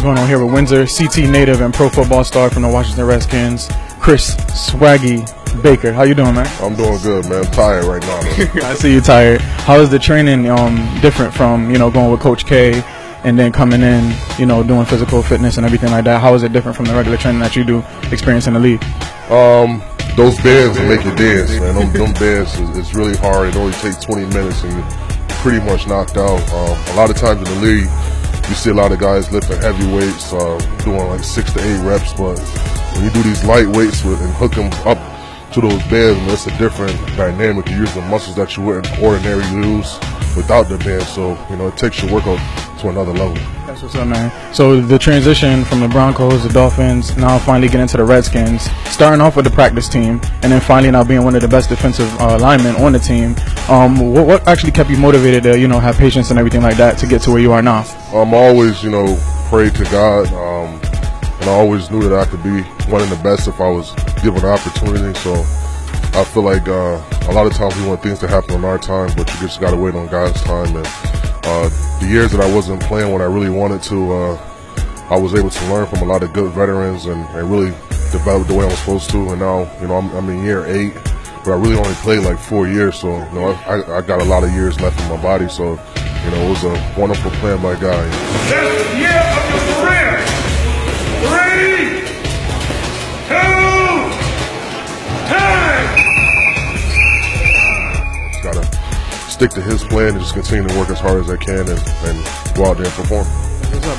going on here with Windsor, CT native and pro football star from the Washington Redskins, Chris Swaggy Baker. How you doing, man? I'm doing good, man. I'm tired right now. I see you tired. How is the training different from, going with Coach K and then coming in, doing physical fitness and everything like that? How is it different from the regular training that you do experience in the league? Those bands will make you dance, man. Them bands is really hard. It only takes 20 minutes and you're pretty much knocked out. A lot of times in the league, you see a lot of guys lifting heavy weights, doing like 6 to 8 reps, but when you do these light weights and hook them up to those bands, man, it's a different dynamic. You use the muscles that you wouldn't ordinarily use without the band, so it takes your workout to another level. That's what's up, man. So the transition from the Broncos, the Dolphins, now finally getting to the Redskins, starting off with the practice team, and then finally now being one of the best defensive linemen on the team. What actually kept you motivated to have patience and everything like that to get to where you are now? I'm always prayed to God, and I always knew that I could be one of the best if I was given an opportunity. So I feel like a lot of times we want things to happen on our time, but you just got to wait on God's time. And the years that I wasn't playing when I really wanted to, I was able to learn from a lot of good veterans and really develop the way I was supposed to. And now, I'm in year 8, but I really only played like 4 years. So, I got a lot of years left in my body. So, it was a wonderful plan by God. Best year of your career. 3, 2, time. Gotta stick to his plan and just continue to work as hard as I can and go out there and perform.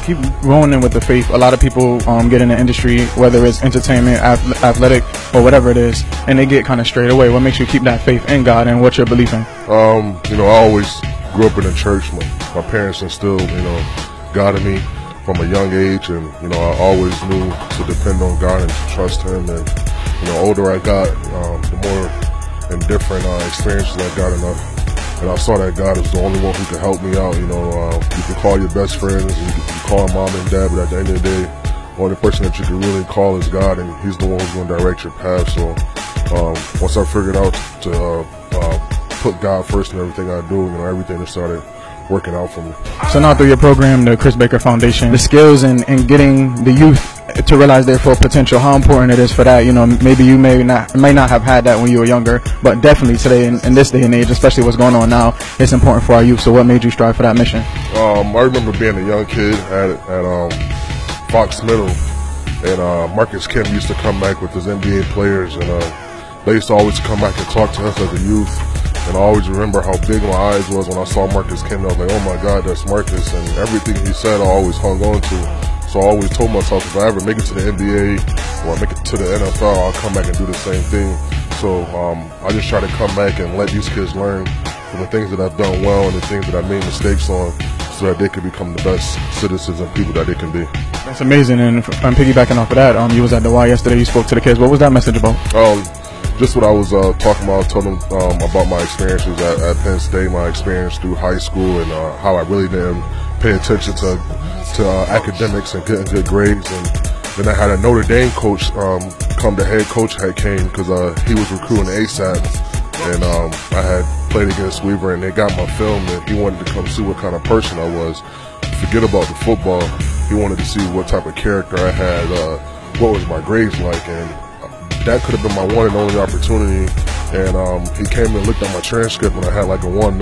Keep rolling in with the faith. A lot of people get in the industry, whether it's entertainment, athletic, or whatever it is, and they get kind of straight away. What makes you keep that faith in God, and what's your belief in? I always grew up in the church. My parents instilled, God in me from a young age, and I always knew to depend on God and to trust Him. And the older I got, the more and different experiences I got enough. And I saw that God is the only one who can help me out. You can call your best friends, and you can call mom and dad, but at the end of the day, the only person that you can really call is God, and He's the one who's going to direct your path. So once I figured out to put God first in everything I do, everything just started working out for me. So now through your program, the Chris Baker Foundation, the skills and getting the youth to realize their full potential, how important it is for that. Maybe you may not have had that when you were younger, but definitely today in this day and age, especially what's going on now, it's important for our youth. So what made you strive for that mission? I remember being a young kid at Fox Middle, and Marcus Kemp used to come back with his NBA players, and they used to always come back and talk to us as a youth. And I always remember how big my eyes was when I saw Marcus Kemp. I was like, oh my God, that's Marcus. And everything he said, I always hung on to. So I always told myself, if I ever make it to the NBA or I make it to the NFL, I'll come back and do the same thing. So I just try to come back and let these kids learn from the things that I've done well and the things that I made mistakes on, so that they can become the best citizens and people that they can be. That's amazing. And I'm piggybacking off of that. You was at the Y yesterday. You spoke to the kids. What was that message about? Just what I was talking about. I told them about my experiences at Penn State, my experience through high school, and how I really didn't pay attention to academics and getting good grades. And then I had a Notre Dame coach come. The head coach came because he was recruiting ASAP, and I had played against Weaver, and they got my film, and he wanted to come see what kind of person I was. Forget about the football. He wanted to see what type of character I had, what was my grades like, and that could have been my one and only opportunity. And he came and looked at my transcript, and I had like a 1.9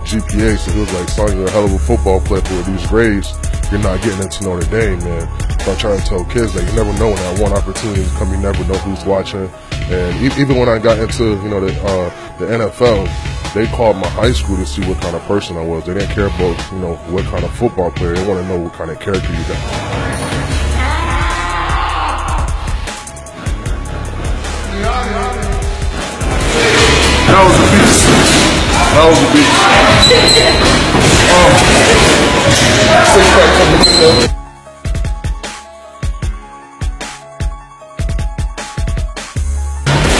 GPA. So he was like, "Son, you're a hell of a football player, but with these grades, you're not getting into Notre Dame, man." So I'm trying to tell kids that you never know when that one opportunity come. You never know who's watching. And even when I got into the NFL, they called my high school to see what kind of person I was. They didn't care about what kind of football player. They want to know what kind of character you got. That was a beast. That was a beast. 6-pack coming in.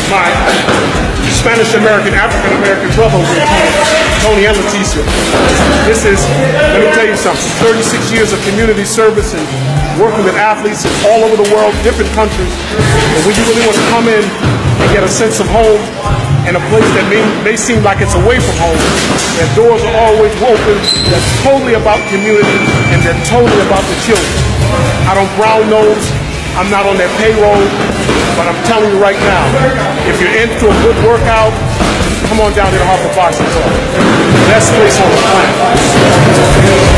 My Spanish-American, African-American brother over here, Tony and Leticia. This is, let me tell you something, 36 years of community service and working with athletes all over the world, different countries. And when you really want to come in and get a sense of home, in a place that may seem like it's away from home, their doors are always open. They're totally about community, and they're totally about the children. I don't brown nose. I'm not on their payroll. But I'm telling you right now, if you're into a good workout, come on down to the Harper Boxing Club. Best place on the planet.